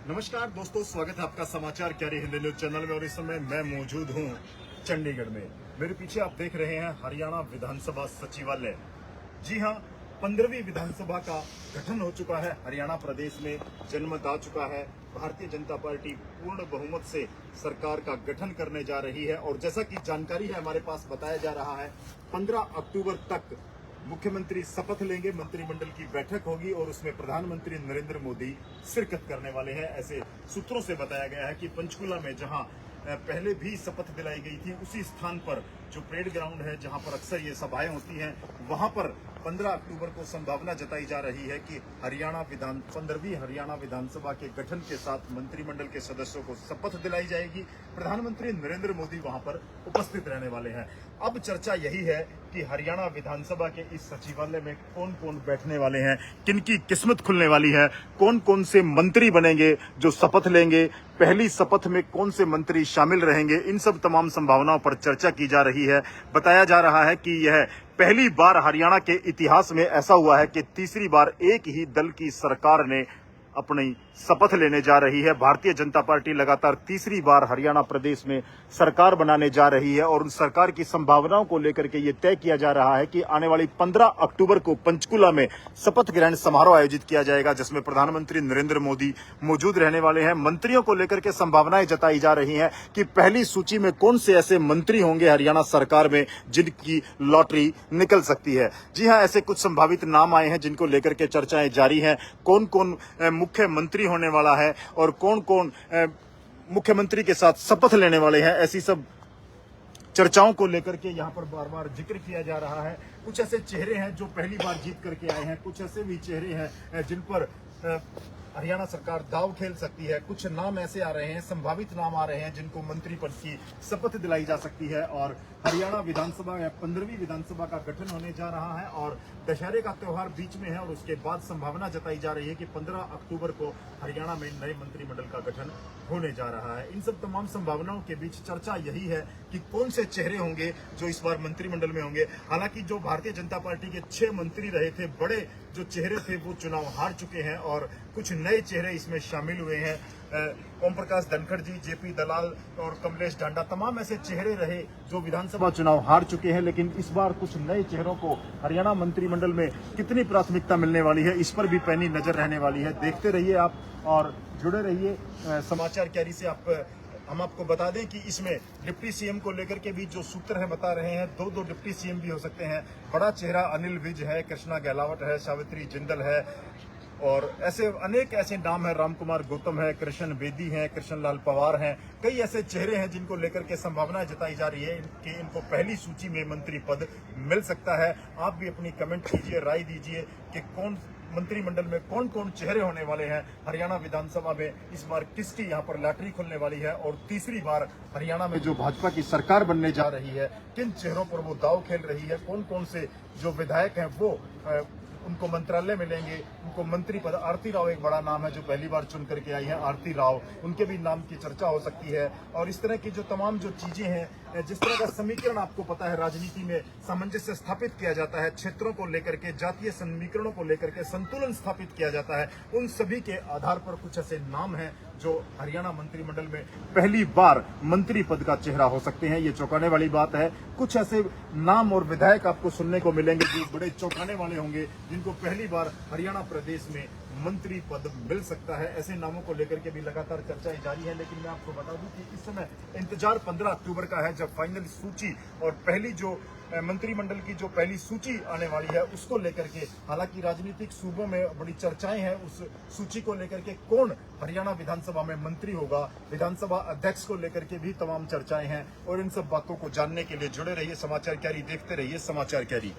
नमस्कार दोस्तों, स्वागत है आपका समाचार कैरी हिंदी न्यूज चैनल में। और इस समय मैं मौजूद हूं चंडीगढ़ में। मेरे पीछे आप देख रहे हैं हरियाणा विधानसभा सचिवालय। जी हां, 15वीं विधानसभा का गठन हो चुका है। हरियाणा प्रदेश में जनमत आ चुका है। भारतीय जनता पार्टी पूर्ण बहुमत से सरकार का गठन करने जा रही है। और जैसा कि जानकारी है हमारे पास बताया जा रहा है, 15 अक्टूबर तक मुख्यमंत्री शपथ लेंगे, मंत्रिमंडल की बैठक होगी और उसमें प्रधानमंत्री नरेंद्र मोदी शिरकत करने वाले हैं। ऐसे सूत्रों से बताया गया है कि पंचकुला में जहां पहले भी शपथ दिलाई गई थी, उसी स्थान पर जो परेड ग्राउंड है जहां पर अक्सर ये सभाएं होती हैं, वहां पर 15 अक्टूबर को संभावना जताई जा रही है कि 15वीं हरियाणा विधानसभा के गठन के साथ मंत्रिमंडल के सदस्यों को शपथ दिलाई जाएगी। प्रधानमंत्री नरेंद्र मोदी वहां पर उपस्थित रहने वाले हैं। अब चर्चा यही है कि हरियाणा विधानसभा के इस सचिवालय में कौन कौन बैठने वाले हैं, किनकी किस्मत खुलने वाली है, कौन कौन से मंत्री बनेंगे जो शपथ लेंगे, पहली शपथ में कौन से मंत्री शामिल रहेंगे, इन सब तमाम संभावनाओं पर चर्चा की जा रही है। बताया जा रहा है कि यह पहली बार हरियाणा के इतिहास में ऐसा हुआ है कि तीसरी बार एक ही दल की सरकार ने अपनी शपथ लेने जा रही है। भारतीय जनता पार्टी लगातार तीसरी बार हरियाणा प्रदेश में सरकार बनाने जा रही है और उन सरकार की संभावनाओं को लेकर के ये तय किया जा रहा है कि आने वाली 15 अक्टूबर को पंचकुला में शपथ ग्रहण समारोह आयोजित किया जाएगा, जिसमें प्रधानमंत्री नरेंद्र मोदी मौजूद रहने वाले हैं। मंत्रियों को लेकर के संभावनाएं जताई जा रही हैं कि पहली सूची में कौन से ऐसे मंत्री होंगे हरियाणा सरकार में जिनकी लॉटरी निकल सकती है। जी हां, ऐसे कुछ संभावित नाम आए हैं जिनको लेकर के चर्चाएं जारी हैं। कौन कौन मुख्यमंत्री होने वाला है और कौन कौन मुख्यमंत्री के साथ शपथ लेने वाले हैं, ऐसी सब चर्चाओं को लेकर के यहां पर बार बार जिक्र किया जा रहा है। कुछ ऐसे चेहरे हैं जो पहली बार जीत करके आए हैं, कुछ ऐसे भी चेहरे हैं जिन पर हरियाणा सरकार दाव खेल सकती है। कुछ नाम ऐसे आ रहे हैं, संभावित नाम आ रहे हैं जिनको मंत्री पद की शपथ दिलाई जा सकती है। और हरियाणा विधानसभा या 15वीं विधानसभा का गठन होने जा रहा है और दशहरे का त्योहार बीच में है और उसके बाद संभावना जताई जा रही है कि 15 अक्टूबर को हरियाणा में नए मंत्रिमंडल का गठन होने जा रहा है। इन सब तमाम संभावनाओं के बीच चर्चा यही है कि कौन से चेहरे होंगे जो इस बार मंत्रिमंडल में होंगे। हालांकि जो भारतीय जनता पार्टी के 6 मंत्री रहे थे, बड़े जो चेहरे थे, वो चुनाव हार चुके हैं और कुछ नए चेहरे इसमें शामिल हुए हैं। ओम प्रकाश धनखड़ जी, जेपी दलाल और कमलेश ढांडा, तमाम ऐसे चेहरे रहे जो विधानसभा चुनाव हार चुके हैं। लेकिन इस बार कुछ नए चेहरों को हरियाणा मंत्रिमंडल में कितनी प्राथमिकता मिलने वाली है, इस पर भी पैनी नजर रहने वाली है। देखते रहिए आप और जुड़े रहिए समाचार कैरी से। हम आपको बता दें कि इसमें डिप्टी सीएम को लेकर के भी जो सूत्र है बता रहे हैं, दो डिप्टी सीएम भी हो सकते हैं। बड़ा चेहरा अनिल विज है, कृष्णा गहलावत है, सावित्री जिंदल है और ऐसे अनेक ऐसे नाम है, रामकुमार गौतम है, कृष्ण बेदी है, कृष्ण लाल पवार हैं। कई ऐसे चेहरे हैं जिनको लेकर के संभावना जताई जा रही है कि इनको पहली सूची में मंत्री पद मिल सकता है। आप भी अपनी कमेंट कीजिए, राय दीजिए कि कौन मंत्रिमंडल में कौन कौन चेहरे होने वाले हैं। हरियाणा विधानसभा में इस बार किसकी यहां पर लॉटरी खुलने वाली है और तीसरी बार हरियाणा में जो भाजपा की सरकार बनने जा रही है, किन चेहरों पर वो दाव खेल रही है, कौन कौन से जो विधायक हैं वो उनको मंत्रालय मिलेंगे, उनको मंत्री पद। आरती राव एक बड़ा नाम है जो पहली बार चुन करके आई है, आरती राव, उनके भी नाम की चर्चा हो सकती है। और इस तरह की जो तमाम जो चीजें हैं, जिस तरह का समीकरण आपको पता है राजनीति में सामंजस्य स्थापित किया जाता है, क्षेत्रों को लेकर के, जातीय समीकरणों को लेकर के संतुलन स्थापित किया जाता है, उन सभी के आधार पर कुछ ऐसे नाम हैं जो हरियाणा मंत्रिमंडल में पहली बार मंत्री पद का चेहरा हो सकते हैं। ये चौंकाने वाली बात है। कुछ ऐसे नाम और विधायक आपको सुनने को मिलेंगे जो बड़े चौंकाने वाले होंगे, जिनको पहली बार हरियाणा प्रदेश में मंत्री पद मिल सकता है। ऐसे नामों को लेकर के भी लगातार चर्चाएं जारी है। लेकिन मैं आपको बता दूं कि इस समय इंतजार 15 अक्टूबर का है, जब फाइनल सूची और पहली जो मंत्रिमंडल की जो पहली सूची आने वाली है उसको लेकर के। हालांकि राजनीतिक सूबों में बड़ी चर्चाएं हैं उस सूची को लेकर के, कौन हरियाणा विधानसभा में मंत्री होगा, विधानसभा अध्यक्ष को लेकर के भी तमाम चर्चाएं हैं। और इन सब बातों को जानने के लिए जुड़े रहिए समाचार कैरी, देखते रहिए समाचार कैरी।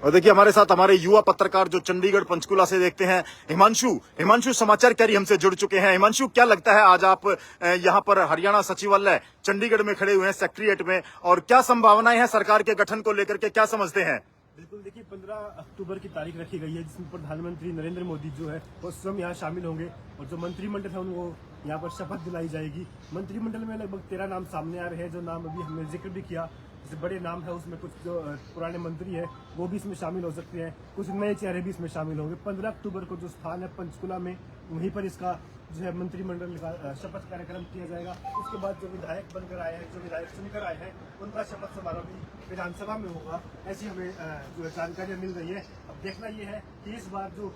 और देखिए हमारे साथ हमारे युवा पत्रकार जो चंडीगढ़ पंचकुला से देखते हैं, हिमांशु समाचार कैरी हमसे जुड़ चुके हैं। हिमांशु, क्या लगता है आज आप यहाँ पर हरियाणा सचिवालय चंडीगढ़ में खड़े हुए हैं, सेक्रेटेरिएट में, और क्या संभावनाएं हैं सरकार के गठन को लेकर के, क्या समझते हैं? बिल्कुल, देखिए 15 अक्टूबर की तारीख रखी गई है जिसमें प्रधानमंत्री नरेंद्र मोदी जो है वो स्वयं यहाँ शामिल होंगे और जो मंत्रिमंडल है उनको यहाँ पर शपथ दिलाई जाएगी। मंत्रिमंडल में लगभग 13 नाम सामने आ रहे हैं, जो नाम अभी हमने जिक्र भी किया। जैसे बड़े नाम है उसमें कुछ जो पुराने मंत्री है वो भी इसमें शामिल हो सकते हैं, कुछ नए चेहरे भी इसमें शामिल होंगे। 15 अक्टूबर को जो स्थान है पंचकुला में, वहीं पर इसका जो है मंत्रिमंडल का शपथ कार्यक्रम किया जाएगा। उसके बाद जो विधायक बनकर आए हैं, जो विधायक चुनकर आए हैं, उनका शपथ समारोह भी विधानसभा में होगा, ऐसी हमें जो है जानकारियां मिल रही है। अब देखना ये है कि इस बार जो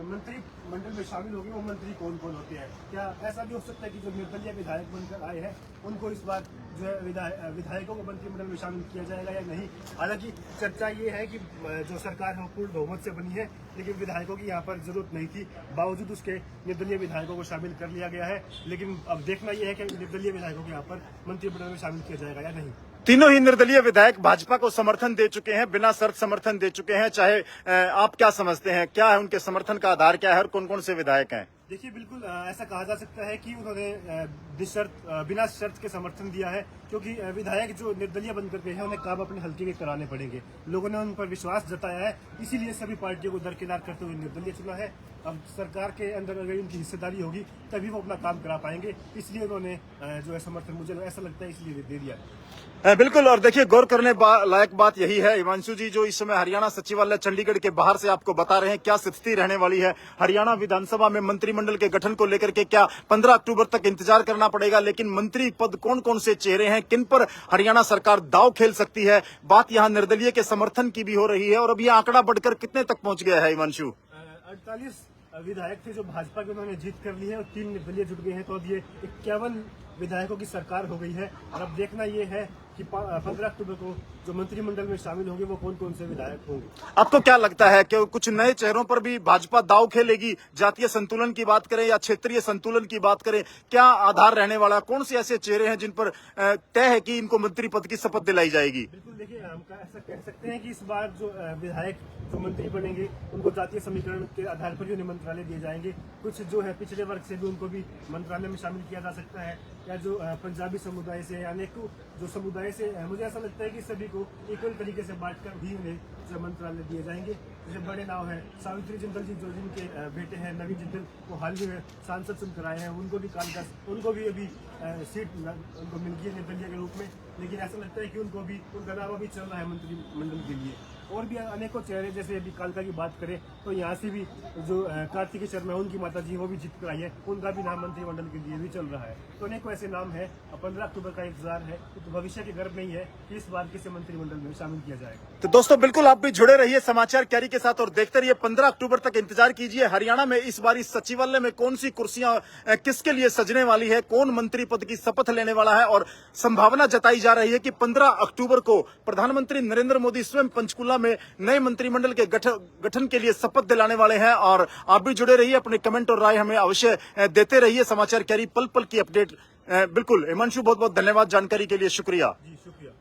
मंत्रिमंडल में शामिल होंगे वो मंत्री कौन कौन होते हैं। क्या ऐसा भी हो सकता है कि जो निर्दलीय विधायक बनकर आए हैं उनको इस बार जो है विधायकों को मंत्रिमंडल में शामिल किया जाएगा या नहीं। हालांकि चर्चा ये है कि जो सरकार है पूर्ण बहुमत से बनी है, लेकिन विधायकों की यहाँ पर जरूरत नहीं थी, बावजूद उसके निर्दलीय विधायकों को शामिल कर लिया गया है। लेकिन अब देखना यह है कि निर्दलीय विधायकों को यहाँ पर मंत्रिमंडल में शामिल किया जाएगा या नहीं। तीनों ही निर्दलीय विधायक भाजपा को समर्थन दे चुके हैं, बिना शर्त समर्थन दे चुके हैं। चाहे आप क्या समझते हैं, क्या है उनके समर्थन का आधार, क्या है और कौन कौन से विधायक हैं? देखिए, बिल्कुल ऐसा कहा जा सकता है कि उन्होंने बिना शर्त के समर्थन दिया है, क्योंकि विधायक जो निर्दलीय बनकर गए हैं उन्हें काम अपने हल्के के कराने पड़ेंगे। लोगों ने उन पर विश्वास जताया है, इसीलिए सभी पार्टियों को दरकिनार करते हुए निर्दलीय चुना है। अब सरकार के अंदर अगर उनकी हिस्सेदारी होगी तभी वो अपना काम करा पाएंगे, इसलिए उन्होंने जो है समर्थन, मुझे ऐसा लगता है, इसलिए दे दिया। बिल्कुल। और देखिए, गौर करने लायक बात यही है हिमांशु जी, जो इस समय हरियाणा सचिवालय चंडीगढ़ के बाहर से आपको बता रहे हैं क्या स्थिति रहने वाली है। हरियाणा विधानसभा में मंत्रिमंडल के गठन को लेकर के क्या 15 अक्टूबर तक इंतजार करना पड़ेगा, लेकिन मंत्री पद कौन कौन से चेहरे हैं, किन पर हरियाणा सरकार दांव खेल सकती है, बात यहाँ निर्दलीय के समर्थन की भी हो रही है। और अब यह आंकड़ा बढ़कर कितने तक पहुंच गया है हिमांशु? 48 विधायक थे जो भाजपा के, उन्होंने जीत कर ली है और 3 निर्दलीय जुट गए हैं, तो अब ये 51 विधायकों की सरकार हो गई है। और अब देखना ये है कि 15 अक्टूबर को जो मंत्रिमंडल में शामिल होंगे वो कौन कौन से विधायक होंगे। आपको क्या लगता है कि कुछ नए चेहरों पर भी भाजपा दांव खेलेगी? जातीय संतुलन की बात करें या क्षेत्रीय संतुलन की बात करें, क्या आधार रहने वाला है? कौन से ऐसे चेहरे हैं जिन पर तय है कि इनको मंत्री पद की शपथ दिलाई जाएगी? बिल्कुल, देखिए, हम ऐसा कह सकते हैं कि इस बार जो विधायक जो मंत्री बनेंगे उनको जातीय समीकरण के आधार पर ही उन्हें मंत्रालय दिए जाएंगे। कुछ जो है पिछड़े वर्ग से भी उनको भी मंत्रालय में शामिल किया जा सकता है, या जो पंजाबी समुदाय से, अनेकों जो समुदाय से, मुझे ऐसा लगता है कि सभी को इक्वल तरीके से बांटकर भी उन्हें जो मंत्रालय दिए जाएंगे। जैसे बड़े नाम है सावित्री जिंदल जी, जो जिनके बेटे हैं नवीन जिंदल, वो हाल ही में सांसद चुनकर आए हैं, उनको भी उनको भी अभी सीट उनको मिल गई है निर्दलीय के रूप में। लेकिन ऐसा लगता है कि उनका नाम अभी चल रहा है मंत्रिमंडल के लिए। और भी अनेकों चेहरे, जैसे अभी कालका की बात करें तो यहाँ से भी जो कार्तिकी शर्मा, उनकी माता जी, वो भी जीत कर आई है, उनका भी नाम मंत्रिमंडल के लिए भी चल रहा है। तो अनेकों ऐसे नाम है। 15 अक्टूबर का इंतजार है, तो भविष्य के गर्भ नहीं है कि इस बार किसे मंत्रिमंडल में शामिल किया जाएगा। तो दोस्तों, बिल्कुल आप भी जुड़े रहिए समाचार कैरी के साथ और देखते रहिए। 15 अक्टूबर तक इंतजार कीजिए। हरियाणा में इस बार इस सचिवालय में कौन सी कुर्सियां किसके लिए सजने वाली है, कौन मंत्री पद की शपथ लेने वाला है, और संभावना जताई जा रही है कि 15 अक्टूबर को प्रधानमंत्री नरेंद्र मोदी स्वयं पंचकुला में नए मंत्रिमंडल के गठन के लिए शपथ दिलाने वाले हैं। और आप भी जुड़े रहिए, अपने कमेंट और राय हमें अवश्य देते रहिए। समाचार कैरी पल पल की अपडेट। बिल्कुल हिमांशु, बहुत बहुत धन्यवाद जानकारी के लिए, शुक्रिया। जी, शुक्रिया।